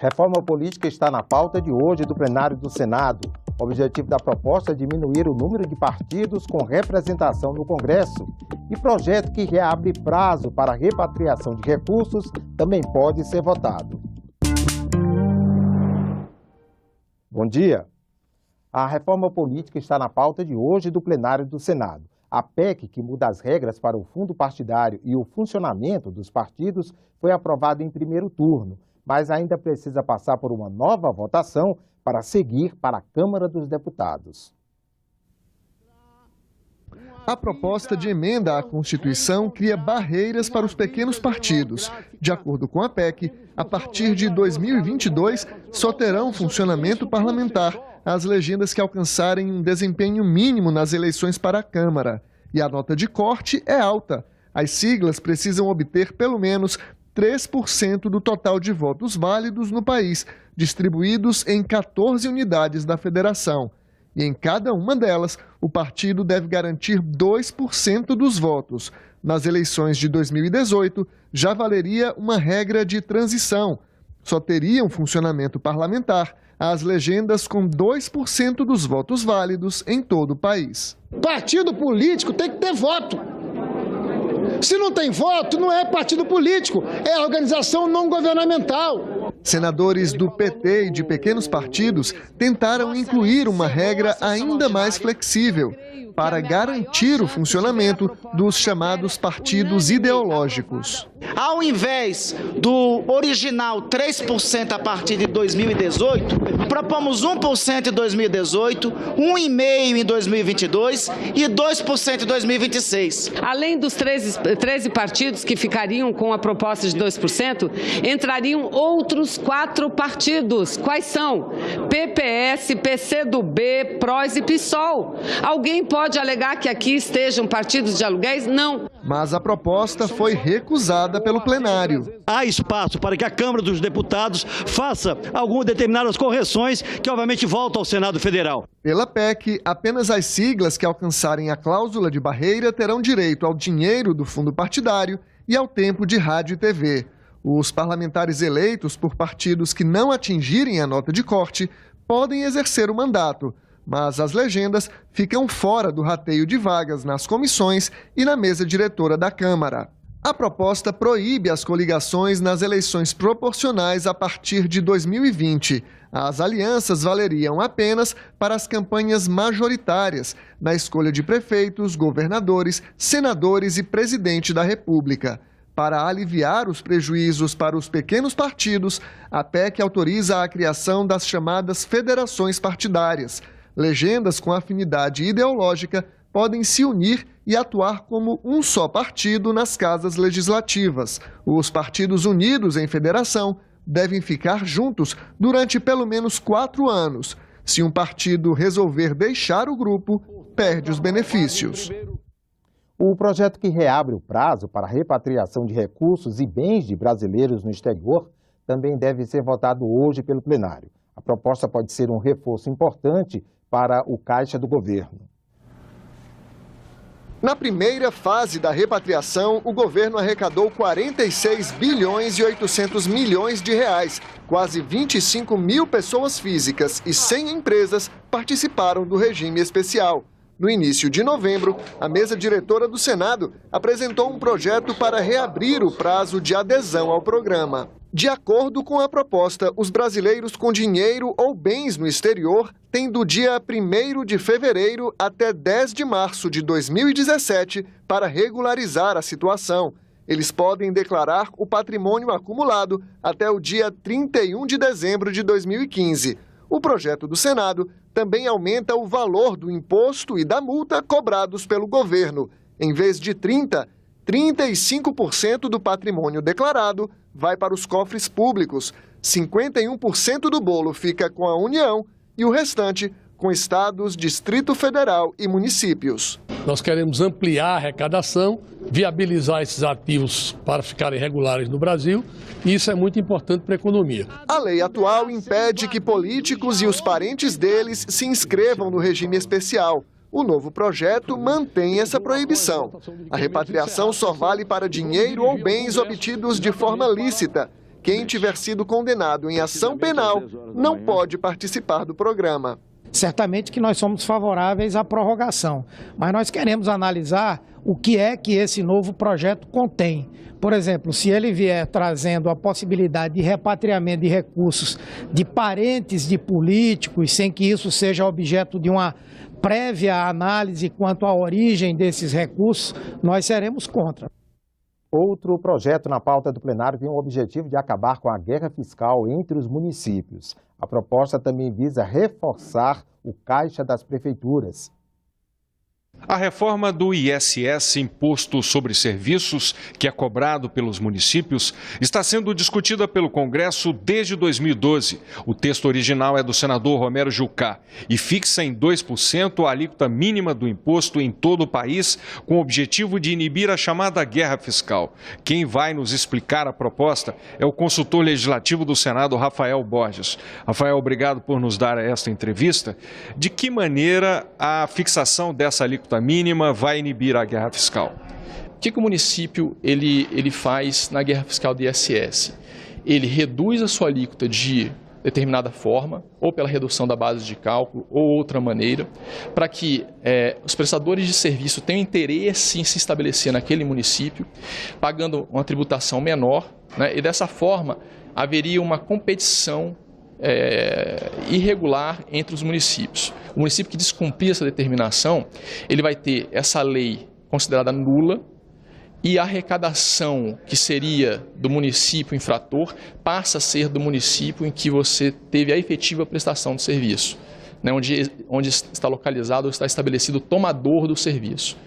Reforma política está na pauta de hoje do plenário do Senado. O objetivo da proposta é diminuir o número de partidos com representação no Congresso. E projeto que reabre prazo para a repatriação de recursos também pode ser votado. Bom dia. A reforma política está na pauta de hoje do plenário do Senado. A PEC, que muda as regras para o fundo partidário e o funcionamento dos partidos, foi aprovada em primeiro turno, mas ainda precisa passar por uma nova votação para seguir para a Câmara dos Deputados. A proposta de emenda à Constituição cria barreiras para os pequenos partidos. De acordo com a PEC, a partir de 2022, só terão funcionamento parlamentar as legendas que alcançarem um desempenho mínimo nas eleições para a Câmara. E a nota de corte é alta. As siglas precisam obter pelo menos 3% do total de votos válidos no país, distribuídos em 14 unidades da federação. E em cada uma delas, o partido deve garantir 2% dos votos. Nas eleições de 2018, já valeria uma regra de transição. Só teriam funcionamento parlamentar as legendas com 2% dos votos válidos em todo o país. Partido político tem que ter voto. Se não tem voto, não é partido político, é organização não governamental. Senadores do PT e de pequenos partidos tentaram incluir uma regra ainda mais flexível para garantir o funcionamento dos chamados partidos ideológicos. Ao invés do original 3% a partir de 2018, propomos 1% em 2018, 1,5% em 2022 e 2% em 2026. Além dos 13 partidos que ficariam com a proposta de 2%, entrariam outros 4 partidos. Quais são? PPS, PCdoB, PROS e PSOL. Alguém pode alegar que aqui estejam partidos de aluguéis? Não. Mas a proposta foi recusada pelo plenário. Há espaço para que a Câmara dos Deputados faça algumas determinadas correções que, obviamente, voltam ao Senado Federal. Pela PEC, apenas as siglas que alcançarem a cláusula de barreira terão direito ao dinheiro do fundo partidário e ao tempo de rádio e TV. Os parlamentares eleitos por partidos que não atingirem a nota de corte podem exercer o mandato, mas as legendas ficam fora do rateio de vagas nas comissões e na mesa diretora da Câmara. A proposta proíbe as coligações nas eleições proporcionais a partir de 2020. As alianças valeriam apenas para as campanhas majoritárias, na escolha de prefeitos, governadores, senadores e presidente da República. Para aliviar os prejuízos para os pequenos partidos, a PEC autoriza a criação das chamadas federações partidárias. Legendas com afinidade ideológica podem se unir e atuar como um só partido nas casas legislativas. Os partidos unidos em federação devem ficar juntos durante pelo menos 4 anos. Se um partido resolver deixar o grupo, perde os benefícios. O projeto que reabre o prazo para a repatriação de recursos e bens de brasileiros no exterior também deve ser votado hoje pelo plenário. A proposta pode ser um reforço importante para o caixa do governo. Na primeira fase da repatriação, o governo arrecadou 46 bilhões e 800 milhões de reais. Quase 25 mil pessoas físicas e 100 empresas participaram do regime especial. No início de novembro, a mesa diretora do Senado apresentou um projeto para reabrir o prazo de adesão ao programa. De acordo com a proposta, os brasileiros com dinheiro ou bens no exterior têm do dia 1º de fevereiro até 10 de março de 2017 para regularizar a situação. Eles podem declarar o patrimônio acumulado até o dia 31 de dezembro de 2015. O projeto do Senado também aumenta o valor do imposto e da multa cobrados pelo governo. Em vez de 35% do patrimônio declarado vai para os cofres públicos, 51% do bolo fica com a União e o restante com estados, Distrito Federal e municípios. Nós queremos ampliar a arrecadação, viabilizar esses ativos para ficarem regulares no Brasil, e isso é muito importante para a economia. A lei atual impede que políticos e os parentes deles se inscrevam no regime especial. O novo projeto mantém essa proibição. A repatriação só vale para dinheiro ou bens obtidos de forma lícita. quem tiver sido condenado em ação penal não pode participar do programa. Certamente que nós somos favoráveis à prorrogação, mas nós queremos analisar o que é que esse novo projeto contém. Por exemplo, se ele vier trazendo a possibilidade de repatriamento de recursos de parentes de políticos, sem que isso seja objeto de uma prévia análise quanto à origem desses recursos, nós seremos contra. Outro projeto na pauta do plenário tem o objetivo de acabar com a guerra fiscal entre os municípios. A proposta também visa reforçar o caixa das prefeituras. A reforma do ISS, Imposto sobre Serviços, que é cobrado pelos municípios, está sendo discutida pelo Congresso desde 2012. O texto original é do senador Romero Jucá e fixa em 2% a alíquota mínima do imposto em todo o país, com o objetivo de inibir a chamada guerra fiscal. Quem vai nos explicar a proposta é o consultor legislativo do Senado, Rafael Borges. Rafael, obrigado por nos dar esta entrevista. De que maneira a fixação dessa alíquota mínima vai inibir a guerra fiscal? O que o município ele faz na guerra fiscal do ISS? Ele reduz a sua alíquota de determinada forma, ou pela redução da base de cálculo, ou outra maneira, para que os prestadores de serviço tenham interesse em se estabelecer naquele município, pagando uma tributação menor, né? E dessa forma haveria uma competição irregular entre os municípios. O município que descumprir essa determinação, ele vai ter essa lei considerada nula e a arrecadação que seria do município infrator passa a ser do município em que você teve a efetiva prestação do serviço, né, onde está localizado ou está estabelecido o tomador do serviço.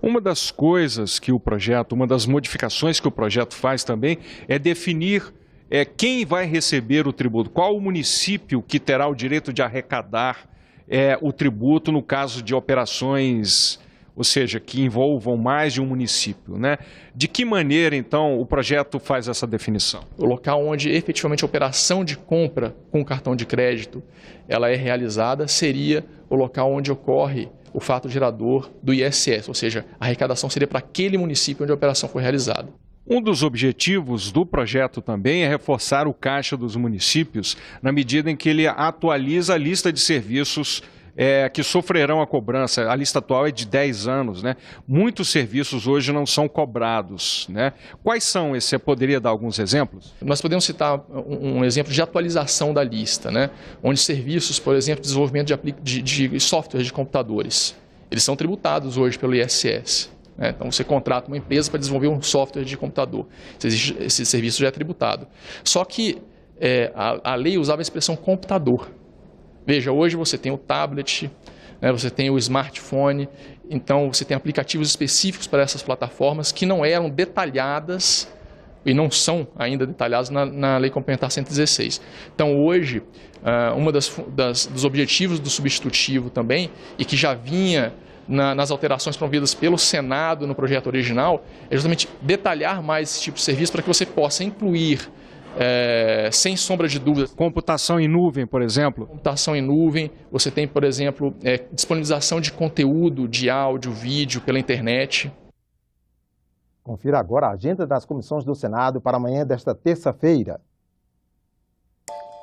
Uma das coisas que o projeto, uma das modificações que o projeto faz também é definir quem vai receber o tributo, qual o município que terá o direito de arrecadar o tributo no caso de operações, ou seja, que envolvam mais de um município, né? De que maneira, então, o projeto faz essa definição? O local onde efetivamente a operação de compra com cartão de crédito ela é realizada seria o local onde ocorre o fato gerador do ISS, ou seja, a arrecadação seria para aquele município onde a operação foi realizada. Um dos objetivos do projeto também é reforçar o caixa dos municípios na medida em que ele atualiza a lista de serviços que sofrerão a cobrança. A lista atual é de 10 anos, né? Muitos serviços hoje não são cobrados, né? Quais são esses? Você poderia dar alguns exemplos? Nós podemos citar um exemplo de atualização da lista, né? Onde serviços, por exemplo, desenvolvimento de softwares de computadores, eles são tributados hoje pelo ISS. Então, você contrata uma empresa para desenvolver um software de computador. Esse serviço já é tributado. Só que a lei usava a expressão computador. Veja, hoje você tem o tablet, né, você tem o smartphone, então você tem aplicativos específicos para essas plataformas que não eram detalhadas e não são ainda detalhadas na Lei Complementar 116. Então, hoje, dos objetivos do substitutivo também, e que já vinha nas alterações promovidas pelo Senado no projeto original, é justamente detalhar mais esse tipo de serviço para que você possa incluir, sem sombra de dúvidas. Computação em nuvem, por exemplo? Computação em nuvem, você tem, por exemplo, disponibilização de conteúdo, de áudio, vídeo pela internet. Confira agora a agenda das comissões do Senado para amanhã desta terça-feira.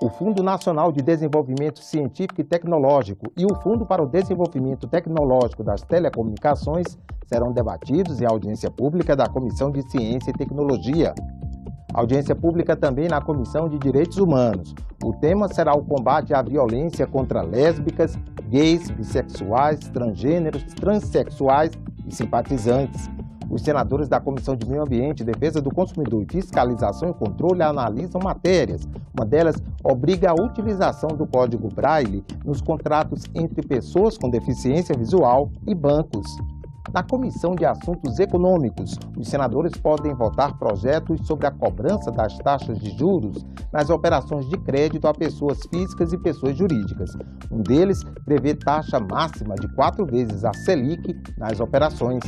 O Fundo Nacional de Desenvolvimento Científico e Tecnológico e o Fundo para o Desenvolvimento Tecnológico das Telecomunicações serão debatidos em audiência pública da Comissão de Ciência e Tecnologia. Audiência pública também na Comissão de Direitos Humanos. O tema será o combate à violência contra lésbicas, gays, bissexuais, transgêneros, transexuais e simpatizantes. Os senadores da Comissão de Meio Ambiente, Defesa do Consumidor e Fiscalização e Controle analisam matérias. Uma delas obriga a utilização do Código Braille nos contratos entre pessoas com deficiência visual e bancos. Na Comissão de Assuntos Econômicos, os senadores podem votar projetos sobre a cobrança das taxas de juros nas operações de crédito a pessoas físicas e pessoas jurídicas. Um deles prevê taxa máxima de 4 vezes a Selic nas operações.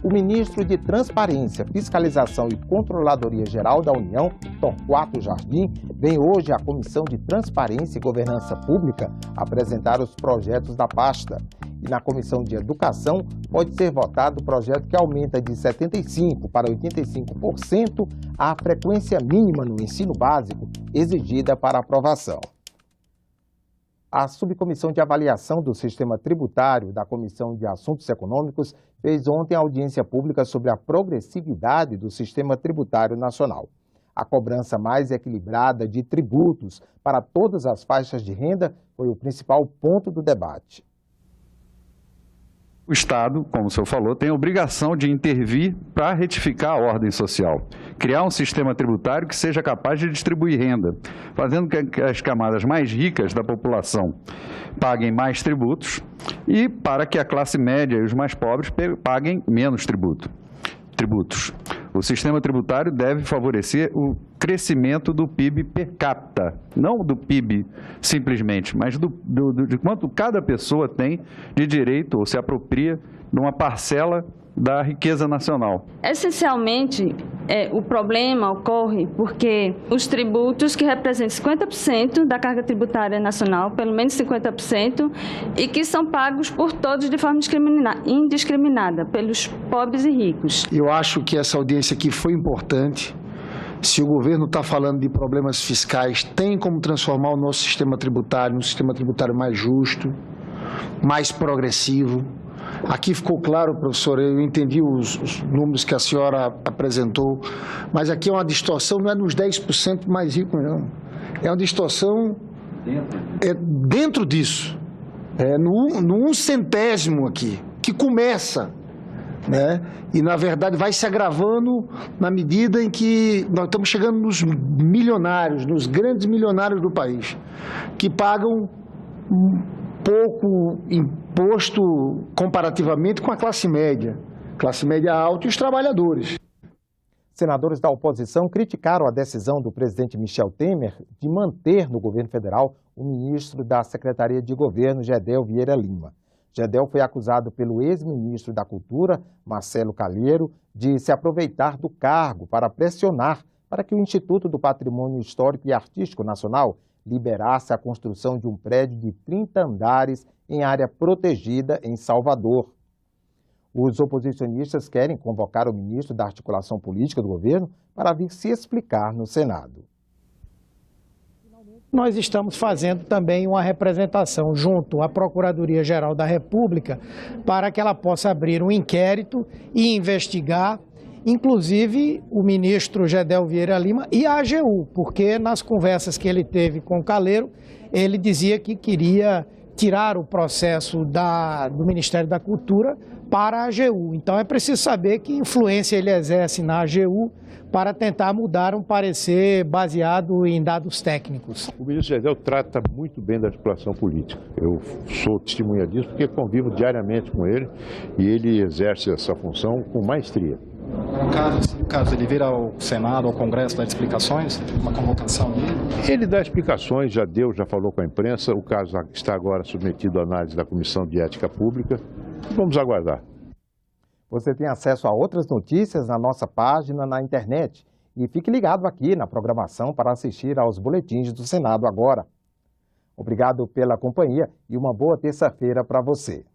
O ministro de Transparência, Fiscalização e Controladoria Geral da União, Torquato Jardim, vem hoje à Comissão de Transparência e Governança Pública apresentar os projetos da pasta. E na Comissão de Educação pode ser votado o projeto que aumenta de 75% para 85% a frequência mínima no ensino básico exigida para aprovação. A Subcomissão de Avaliação do Sistema Tributário da Comissão de Assuntos Econômicos fez ontem audiência pública sobre a progressividade do Sistema Tributário Nacional. A cobrança mais equilibrada de tributos para todas as faixas de renda foi o principal ponto do debate. O Estado, como o senhor falou, tem a obrigação de intervir para retificar a ordem social, criar um sistema tributário que seja capaz de distribuir renda, fazendo com que as camadas mais ricas da população paguem mais tributos e para que a classe média e os mais pobres paguem menos tributos. O sistema tributário deve favorecer o crescimento do PIB per capita, não do PIB simplesmente, mas de quanto cada pessoa tem de direito ou se apropria de uma parcela da riqueza nacional. Essencialmente, o problema ocorre porque os tributos que representam 50% da carga tributária nacional, pelo menos 50%, e que são pagos por todos de forma indiscriminada, pelos pobres e ricos. Eu acho que essa audiência aqui foi importante. Se o governo está falando de problemas fiscais, tem como transformar o nosso sistema tributário num sistema tributário mais justo, mais progressivo. Aqui ficou claro, professor, eu entendi os números que a senhora apresentou, mas aqui é uma distorção, não é nos 10% mais ricos, não. É uma distorção dentro disso, no 1/100º aqui, que começa, né? E, na verdade, vai se agravando na medida em que nós estamos chegando nos milionários, nos grandes milionários do país, que pagam pouco imposto comparativamente com a classe média alta e os trabalhadores. Senadores da oposição criticaram a decisão do presidente Michel Temer de manter no governo federal o ministro da Secretaria de Governo, Gedel Vieira Lima. Gedel foi acusado pelo ex-ministro da Cultura, Marcelo Calheiro, de se aproveitar do cargo para pressionar para que o Instituto do Patrimônio Histórico e Artístico Nacional liberasse a construção de um prédio de 30 andares em área protegida em Salvador. Os oposicionistas querem convocar o ministro da Articulação Política do governo para vir se explicar no Senado. Nós estamos fazendo também uma representação junto à Procuradoria-Geral da República para que ela possa abrir um inquérito e investigar, inclusive o ministro Gedel Vieira Lima e a AGU, porque nas conversas que ele teve com o Calheiro, ele dizia que queria tirar o processo do Ministério da Cultura para a AGU. Então é preciso saber que influência ele exerce na AGU para tentar mudar um parecer baseado em dados técnicos. O ministro Gedel trata muito bem da articulação política. Eu sou testemunha disso porque convivo diariamente com ele e ele exerce essa função com maestria. Caso ele vir ao Senado, ao Congresso, dar explicações, uma convocação dele? Ele dá explicações, já falou com a imprensa, o caso está agora submetido à análise da Comissão de Ética Pública. Vamos aguardar. Você tem acesso a outras notícias na nossa página na internet e fique ligado aqui na programação para assistir aos boletins do Senado agora. Obrigado pela companhia e uma boa terça-feira para você.